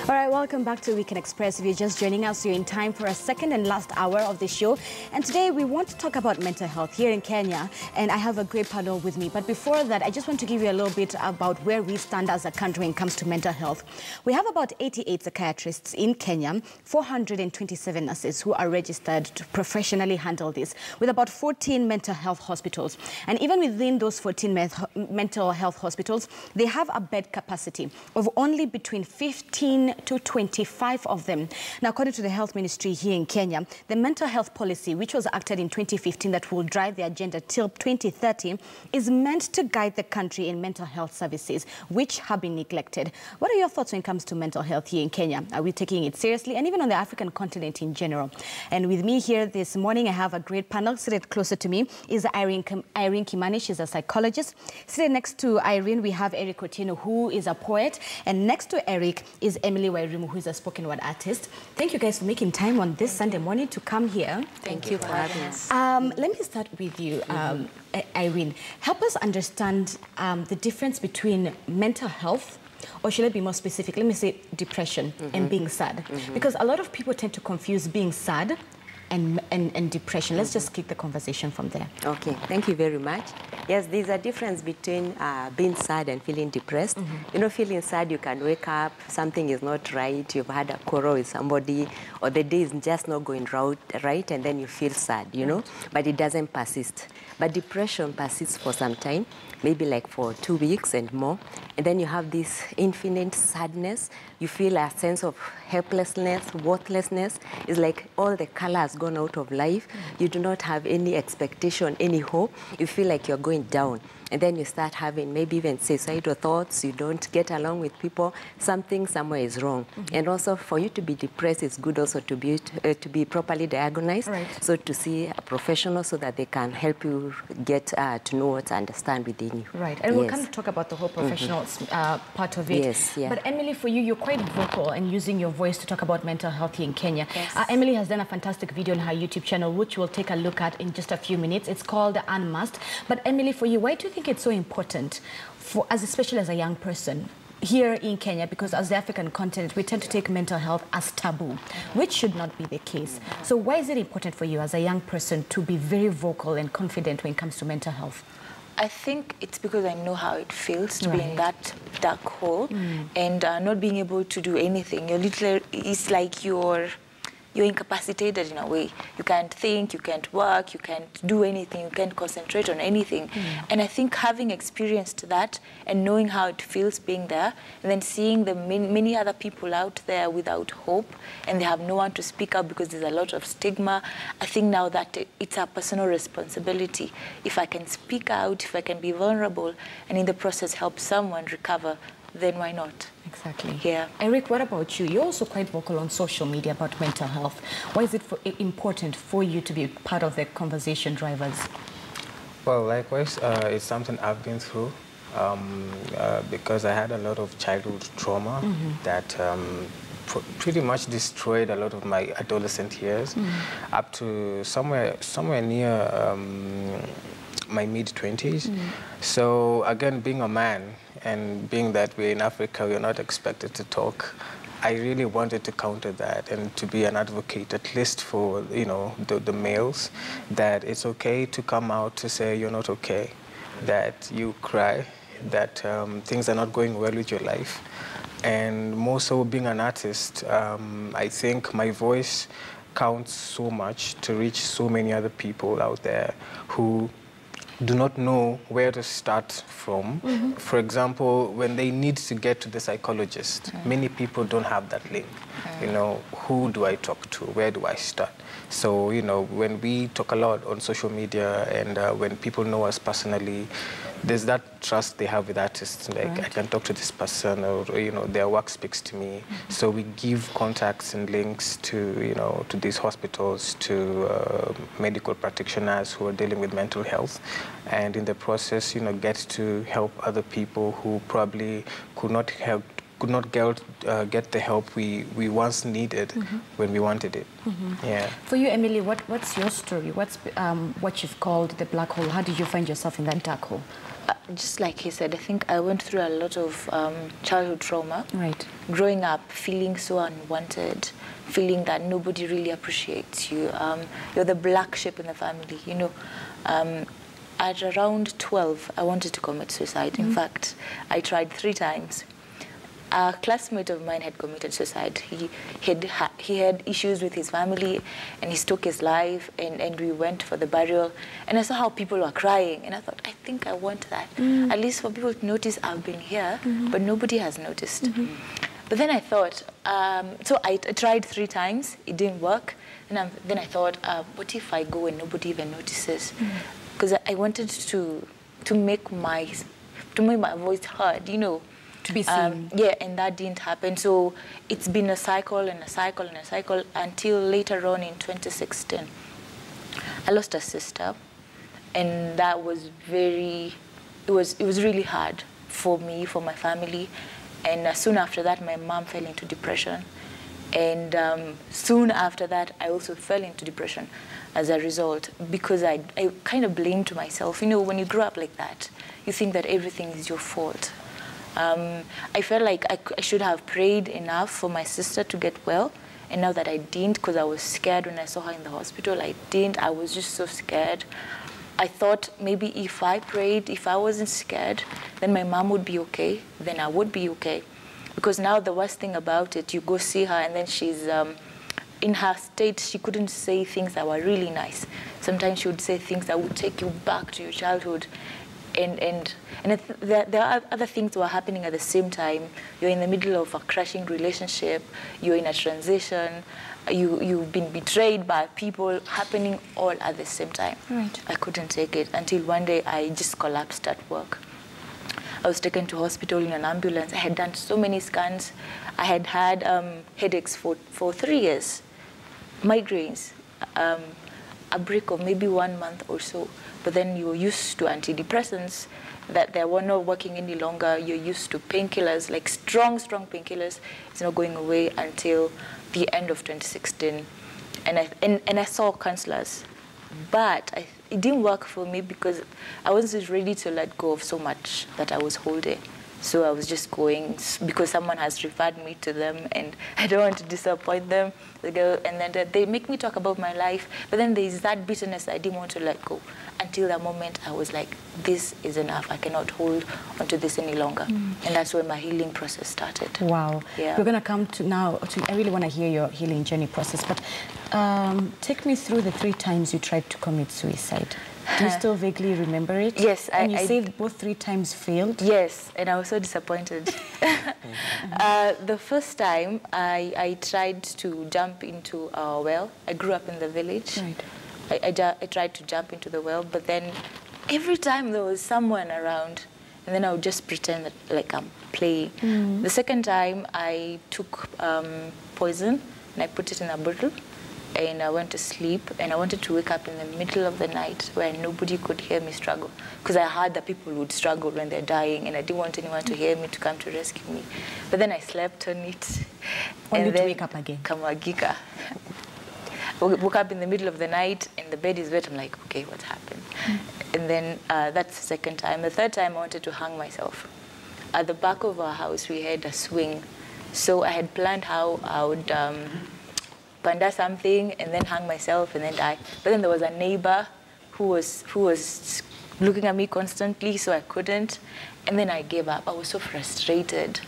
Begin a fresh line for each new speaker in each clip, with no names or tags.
All right, welcome back to Weekend Express. If you're just joining us, you're in time for a second and last hour of the show. And today we want to talk about mental health here in Kenya. And I have a great panel with me. But before that, I just want to give you a little bit about where we stand as a country when it comes to mental health. We have about 88 psychiatrists in Kenya, 427 nurses who are registered to professionally handle this, with about 14 mental health hospitals. And even within those 14 mental health hospitals, they have a bed capacity of only between 15 to 25 of them. Now, according to the Health Ministry here in Kenya, the mental health policy, which was acted in 2015 that will drive the agenda till 2030, is meant to guide the country in mental health services, which have been neglected. What are your thoughts when it comes to mental health here in Kenya? Are we taking it seriously? And even on the African continent in general? And with me here this morning, I have a great panel. Seated closer to me is Irene Kimani. She's a psychologist. Seated next to Irene, we have Eric Otieno, who is a poet. And next to Eric is Emily Wairimu, who is a spoken word artist. Thank you guys for making time on this Sunday morning to come here.
Thank you for having us.
Let me start with you, Irene. Help us understand the difference between mental health, or should I be more specific? Let me say depression and being sad. Because a lot of people tend to confuse being sad and depression. Let's just kick the conversation from there.
Okay, thank you very much. Yes, there's a difference between being sad and feeling depressed. You know, feeling sad, you can wake up, something is not right, you've had a quarrel with somebody, or the day is just not going right, and then you feel sad, you know, but it doesn't persist. But depression persists for some time, maybe like for 2 weeks and more, and then you have this infinite sadness. You feel a sense of helplessness, worthlessness. It's like all the color has gone out of life. You do not have any expectation, any hope. You feel like you're going down. And then you start having maybe even suicidal thoughts. You don't get along with people. Something somewhere is wrong. And also for you to be depressed, it's good also to be properly diagnosed. Right. So to see a professional so that they can help you get to know what to understand within you.
Right. And we'll kind of talk about the whole professional part of it. Yes, yeah. But Emily, for you, you're quite vocal and using your voice to talk about mental health here in Kenya. Yes. Emily has done a fantastic video on her YouTube channel, which we'll take a look at in just a few minutes. It's called Unmasked. But Emily, for you, why do you think it's so important, especially as a young person here in Kenya, because as the African continent, we tend to take mental health as taboo, which should not be the case. So why is it important for you as a young person to be very vocal and confident when it comes to mental health?
I think it's because I know how it feels to be in that dark hole and not being able to do anything. You're literally, it's like you're incapacitated in a way. You can't think, you can't work, you can't do anything, you can't concentrate on anything. And I think having experienced that and knowing how it feels being there, and then seeing the many other people out there without hope, and they have no one to speak up because there's a lot of stigma, I think now that it's a personal responsibility. If I can speak out, if I can be vulnerable, and in the process help someone recover, then why not?
Exactly.
Yeah.
Eric, what about you? You're also quite vocal on social media about mental health. Why is it important for you to be part of the conversation drivers?
Well, likewise, it's something I've been through because I had a lot of childhood trauma that pretty much destroyed a lot of my adolescent years up to somewhere near my mid-20s. So again, being a man and being that we're in Africa, we're not expected to talk, I really wanted to counter that and to be an advocate, at least for, you know, the males, that it's okay to come out to say you're not okay, that you cry, that things are not going well with your life. And more so being an artist, I think my voice counts so much to reach so many other people out there who do not know where to start from. For example, when they need to get to the psychologist, many people don't have that link. You know, who do I talk to? Where do I start? So, you know, when we talk a lot on social media and when people know us personally, there's that trust they have with artists. Like, I can talk to this person, or, you know, their work speaks to me. So we give contacts and links to, you know, to these hospitals, to medical practitioners who are dealing with mental health. And in the process, you know, get to help other people who probably could not get the help we once needed when we wanted it. Yeah.
For you, Emily, what's your story? What's what you've called the black hole? How did you find yourself in that dark hole?
Just like he said, I think I went through a lot of childhood trauma.
Right.
Growing up, feeling so unwanted, feeling that nobody really appreciates you. You're the black sheep in the family, you know. At around 12, I wanted to commit suicide. In fact, I tried 3 times. A classmate of mine had committed suicide. He had issues with his family, and he took his life, and we went for the burial. And I saw how people were crying, and I thought, I think I want that. At least for people to notice I've been here, but nobody has noticed. But then I thought, so I tried 3 times. It didn't work. And then I thought, what if I go and nobody even notices? Because I wanted to make my voice heard, you know.
To be seen.
Yeah, and that didn't happen. So it's been a cycle and a cycle and a cycle until later on in 2016. I lost a sister, and that was it was really hard for me, for my family. And soon after that, my mom fell into depression. And soon after that, I also fell into depression as a result, because I kind of blamed myself. You know, when you grow up like that, you think that everything is your fault. I felt like I should have prayed enough for my sister to get well, and now that I didn't, because I was scared when I saw her in the hospital, I didn't. I was just so scared. I thought maybe if I prayed, if I wasn't scared, then my mom would be okay, then I would be okay. Because now the worst thing about it, you go see her, and then she's in her state, she couldn't say things that were really nice. Sometimes she would say things that would take you back to your childhood. And there are other things that were happening at the same time. You're in the middle of a crashing relationship. You're in a transition. You've been betrayed by people, happening all at the same time.
Right.
I couldn't take it until one day I just collapsed at work. I was taken to hospital in an ambulance. I had done so many scans. I had had headaches for 3 years, migraines, a break of maybe 1 month or so. But then you're used to antidepressants, that they were not working any longer. You're used to painkillers, like strong painkillers. It's not going away until the end of 2016. And I saw counselors, but it didn't work for me because I wasn't ready to let go of so much that I was holding. So I was just going because someone has referred me to them, and I don't want to disappoint them. And then they make me talk about my life, but then there's that bitterness I didn't want to let go. Until that moment, I was like, this is enough. I cannot hold onto this any longer. And that's where my healing process started.
Wow.
Yeah.
We're going to come to now. I really want to hear your healing journey process, but take me through the 3 times you tried to commit suicide. Do you still vaguely remember it?
Yes.
And you said both 3 times failed?
Yes, and I was so disappointed. The first time, I tried to jump into a well. I grew up in the village.
Right.
I tried to jump into the well, but then every time there was someone around, and then I would just pretend that, like I'm playing. The second time, I took poison, and I put it in a bottle, and I went to sleep, and I wanted to wake up in the middle of the night where nobody could hear me struggle, because I heard that people would struggle when they're dying, and I didn't want anyone to hear me to come to rescue me. But then I slept on it.
Only
and
to
then
wake up again.
Kamagika. Woke up in the middle of the night, and the bed is wet. I'm like, okay, what happened? And then that's the second time. The third time, I wanted to hang myself. At the back of our house, we had a swing. So I had planned how I would panda something and then hang myself and then die. But then there was a neighbor who was looking at me constantly, so I couldn't. And then I gave up. I was so frustrated.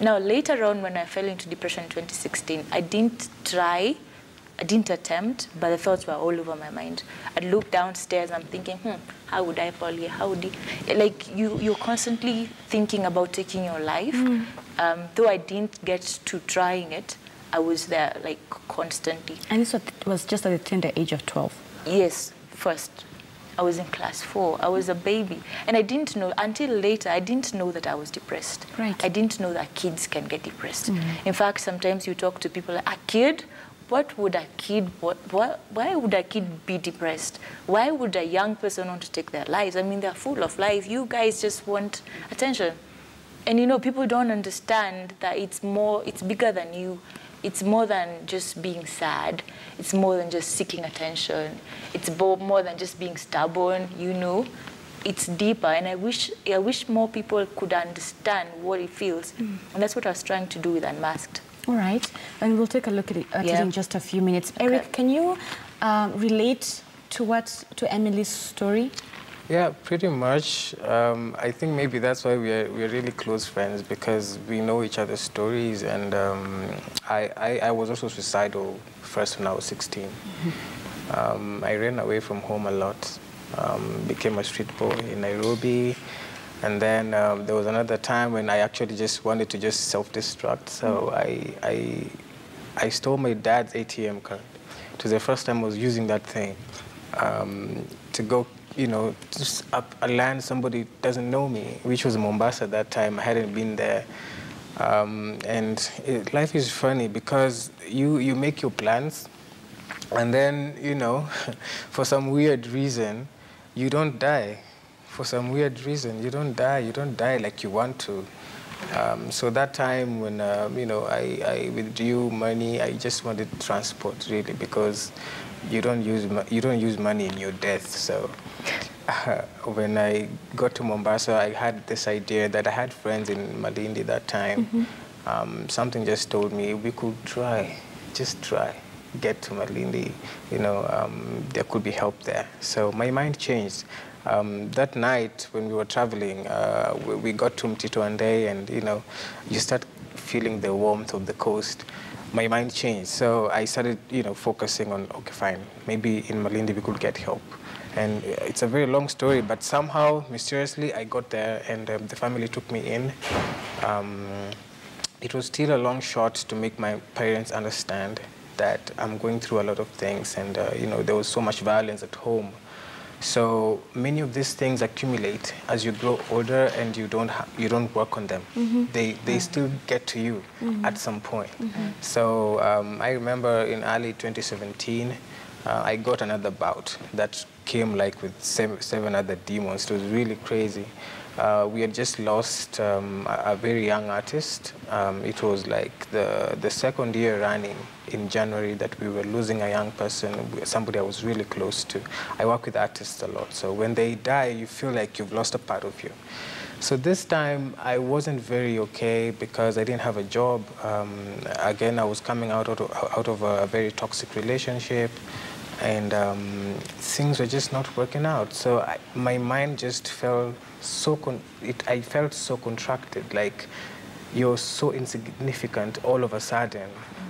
Now, later on, when I fell into depression in 2016, I didn't attempt, but the thoughts were all over my mind. I'd look downstairs, I'm thinking, how would I fall here? How would like you're constantly thinking about taking your life. Though I didn't get to trying it, I was there like constantly.
And this was just at the tender age of 12?
Yes, first. I was in class 4. I was a baby. And I didn't know, until later, I didn't know that I was depressed.
Right.
I didn't know that kids can get depressed. In fact, sometimes you talk to people like, a kid? What would a kid, why would a kid be depressed? Why would a young person want to take their lives? I mean, they're full of life. You guys just want attention. And you know, people don't understand that it's bigger than you. It's more than just being sad. It's more than just seeking attention. It's more than just being stubborn, you know. it's deeper, and I wish more people could understand what it feels. And that's what I was trying to do with Unmasked.
All right, and we'll take a look at it, in just a few minutes. Eric, can you relate to Emily's story?
Yeah, pretty much. I think maybe that's why we're really close friends, because we know each other's stories. And I was also suicidal first when I was 16. Mm-hmm. I ran away from home a lot, became a street boy in Nairobi. And then there was another time when I actually just wanted to just self-destruct. So I stole my dad's ATM card. It was the first time I was using that thing to go, just up a land somebody doesn't know me, which was Mombasa at that time. I hadn't been there. Life is funny because you make your plans, and then, for some weird reason, you don't die. For some weird reason, you don't die like you want to. So that time when, I withdrew money, I just wanted transport, really, because you don't use money in your death. So when I got to Mombasa, I had this idea that I had friends in Malindi that time. Mm-hmm. Something just told me we could just try, get to Malindi. There could be help there. So my mind changed. That night when we were traveling, we got to Mtito Andei, and you start feeling the warmth of the coast. My mind changed, so I started focusing on, okay, fine, maybe in Malindi we could get help. And it's a very long story, but somehow, mysteriously, I got there, and the family took me in. It was still a long shot to make my parents understand that I'm going through a lot of things, and there was so much violence at home. So many of these things accumulate as you grow older, and you don't work on them. Mm-hmm. They still get to you at some point. Mm-hmm. So I remember in early 2017, I got another bout that came like with seven other demons. It was really crazy. We had just lost a very young artist. It was like the second year running in January that we were losing a young person, somebody I was really close to. I work with artists a lot, so when they die, you feel like you've lost a part of you. So this time, I wasn't very okay because I didn't have a job. Again, I was coming out of a very toxic relationship, and things were just not working out. So my mind just felt I felt so contracted, like you're so insignificant all of a sudden.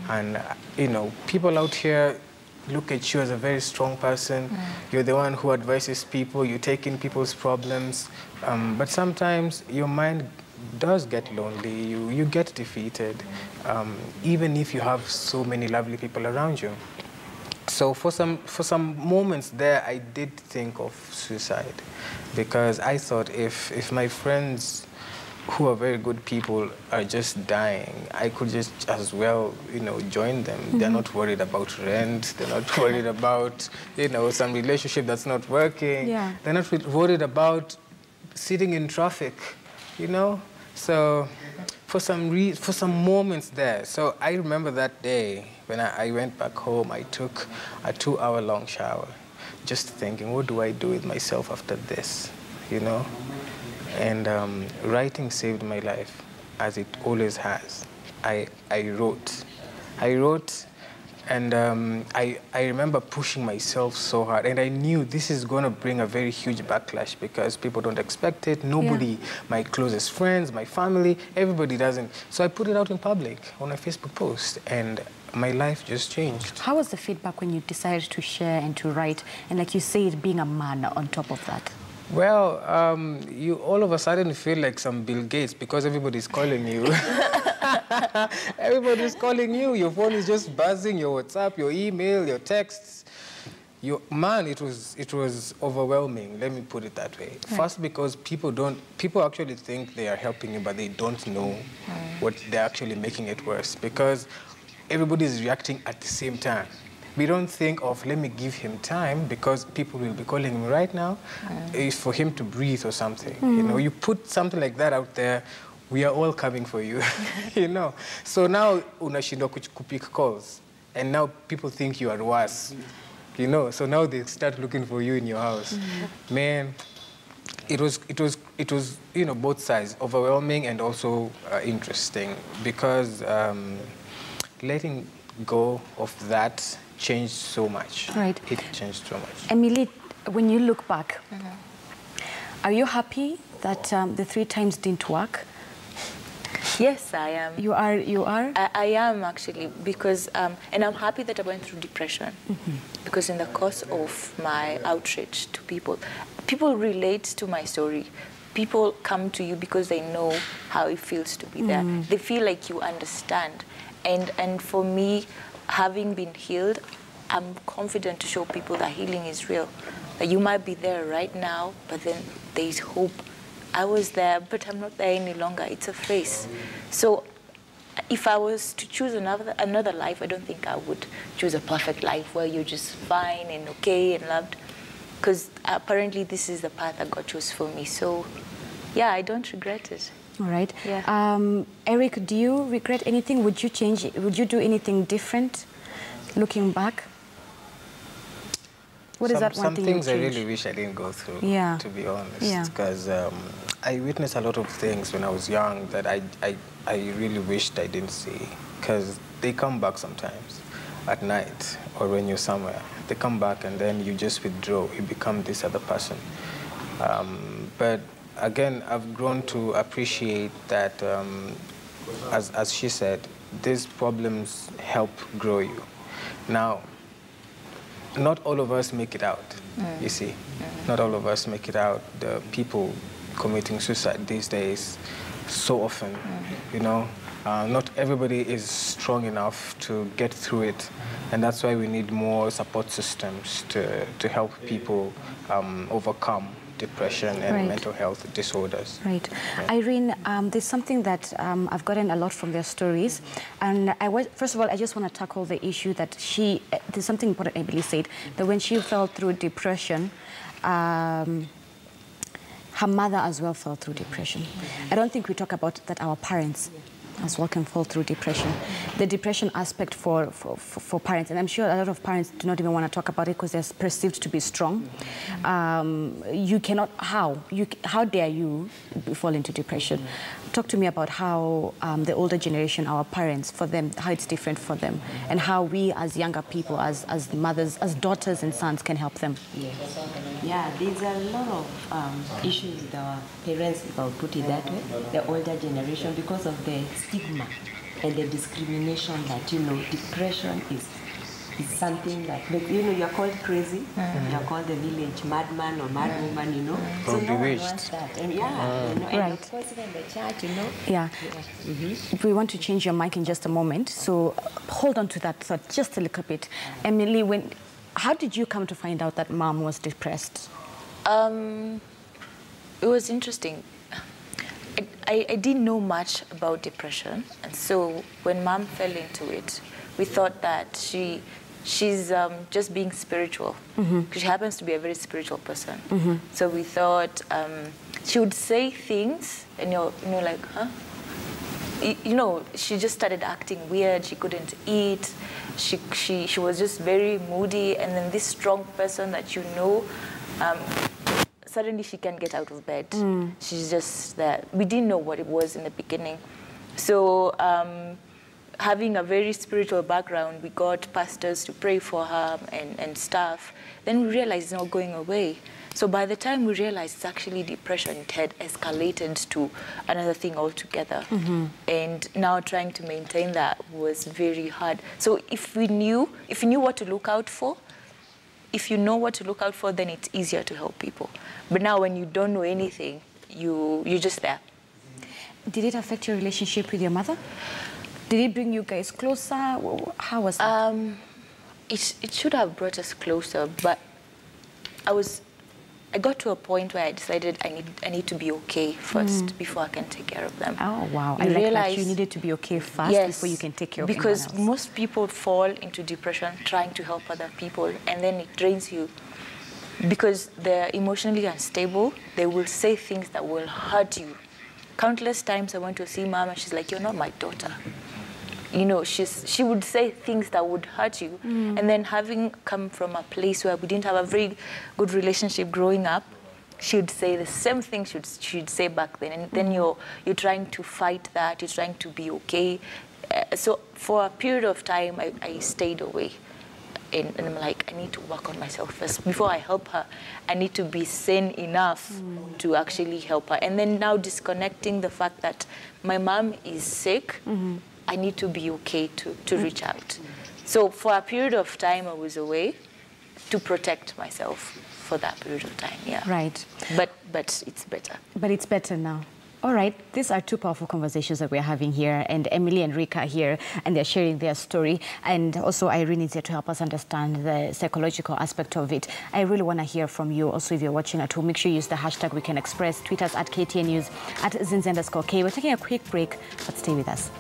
And, people out here look at you as a very strong person. You're the one who advises people, you take in people's problems. But sometimes your mind does get lonely, you get defeated, even if you have so many lovely people around you. So for some moments there, I did think of suicide, because I thought if my friends, who are very good people, are just dying, I could just as well, join them. Mm-hmm. They're not worried about rent. They're not worried about, some relationship that's not working. Yeah. They're not worried about sitting in traffic, So for some moments there. So I remember that day when I went back home, I took a 2-hour-long shower, just thinking, what do I do with myself after this, And writing saved my life, as it always has. I wrote, and I remember pushing myself so hard, and I knew this is going to bring a very huge backlash because people don't expect it. Nobody, my closest friends, my family, everybody doesn't. So I put it out in public on a Facebook post, and my life just changed.
How was the feedback when you decided to share and to write, and like you said, being a man on top of that?
Well, you all of a sudden feel like some Bill Gates because everybody's calling you. Everybody's calling you. Your phone is just buzzing, your WhatsApp, your email, your texts. It was overwhelming, let me put it that way. Right. First, because people actually think they are helping you, but they don't know what they're actually making it worse, because everybody is reacting at the same time. We don't think of, let me give him time, because people will be calling him right now, is for him to breathe or something. You put something like that out there, we are all coming for you, So now, unashindwa kupick calls, and now people think you are worse, So now they start looking for you in your house. Man, it was you know, both sides, overwhelming and also interesting, because letting go of that changed so much.
Right.
It changed so much.
Emily, when you look back, are you happy that the 3 times didn't work?
Yes, I am.
You are? You are?
I am actually, because, and I'm happy that I went through depression, because in the course of my outreach to people, people relate to my story. People come to you because they know how it feels to be there. They feel like you understand. And for me, having been healed, I'm confident to show people that healing is real. That you might be there right now, but then there's hope. I was there, but I'm not there any longer. It's a phase. So if I was to choose another life, I don't think I would choose a perfect life where you're just fine and okay and loved. Because apparently this is the path that God chose for me. So yeah, I don't regret it.
All right.
Yeah.
Eric, do you regret anything? Would you change? Would you do anything different looking back? What is that one
some
thing
things
you
I
change?
really wish I didn't go through,
Yeah.
to be honest.
Yeah.
Because I witnessed a lot of things when I was young that I really wished I didn't see. Because they come back sometimes at night or when you're somewhere. They come back and then you just withdraw. You become this other person. But again, I've grown to appreciate that, as she said, these problems help grow you. Now, not all of us make it out, you see. Not all of us make it out. The people committing suicide these days so often, you know. Not everybody is strong enough to get through it, and that's why we need more support systems to help people overcome depression and mental health disorders.
Right. Yeah. Irene, there's something that I've gotten a lot from their stories. And first of all, I just want to tackle the issue that there's something important Emily said, that when she fell through depression, her mother as well fell through depression. I don't think we talk about that our parents as well can fall through depression. The depression aspect for parents, and I'm sure a lot of parents do not even want to talk about it because they're perceived to be strong. You cannot, how dare you fall into depression? Talk to me about how the older generation, our parents, for them, how it's different for them, and how we as younger people, as mothers, as daughters and sons can help them.
Yeah, there's a lot of issues with our parents, if I'll put it that way, the older generation, because of the stigma and the discrimination that, you know, depression is something that, you know, you're called crazy, you're called the village madman or madwoman, you know. So no one wants that. And yeah, you know, and of course even the church, you know.
Yeah. We want to change your mic in just a moment, so hold on to that thought just a little bit. Emily, how did you come to find out that mom was depressed?
It was interesting. I didn't know much about depression, and so when mom fell into it, we thought that she's just being spiritual, because she happens to be a very spiritual person. So we thought she would say things, and you're like, huh? You know, she just started acting weird. She couldn't eat. She was just very moody, and then this strong person that you know, suddenly she can't get out of bed. She's just there. We didn't know what it was in the beginning. So having a very spiritual background, we got pastors to pray for her and stuff. Then we realized it's not going away. So by the time we realized it's actually depression, it had escalated to another thing altogether. And now trying to maintain that was very hard. So if you knew what to look out for, if you know what to look out for, then it's easier to help people. But now when you don't know anything, you're just there.
Did it affect your relationship with your mother? Did it bring you guys closer? How was that?
It should have brought us closer, but I got to a point where I decided I need to be okay first before I can take care of them.
Oh, wow. I like that you needed to be okay first before you can take care of anyone else.
Because most people fall into depression trying to help other people, and then it drains you. Because they're emotionally unstable, they will say things that will hurt you. Countless times I went to see mom and she's like, you're not my daughter. You know, she would say things that would hurt you. And then having come from a place where we didn't have a very good relationship growing up, she'd say the same thing she'd say back then, and then you're trying to fight that, you're trying to be okay. So for a period of time, I stayed away. And I'm like, I need to work on myself first. Before I help her, I need to be sane enough to actually help her. And then now disconnecting the fact that my mom is sick, I need to be okay to reach out. So for a period of time, I was away to protect myself for that period of time, yeah.
Right.
But it's better.
But it's better now. All right, these are two powerful conversations that we're having here, and Emily and Rika are here, and they're sharing their story, and also Irene is here to help us understand the psychological aspect of it. I really want to hear from you. Also, if you're watching at home, make sure you use the hashtag We Can Express, tweet us at KTN News, at Zinz_K. We're taking a quick break, but stay with us.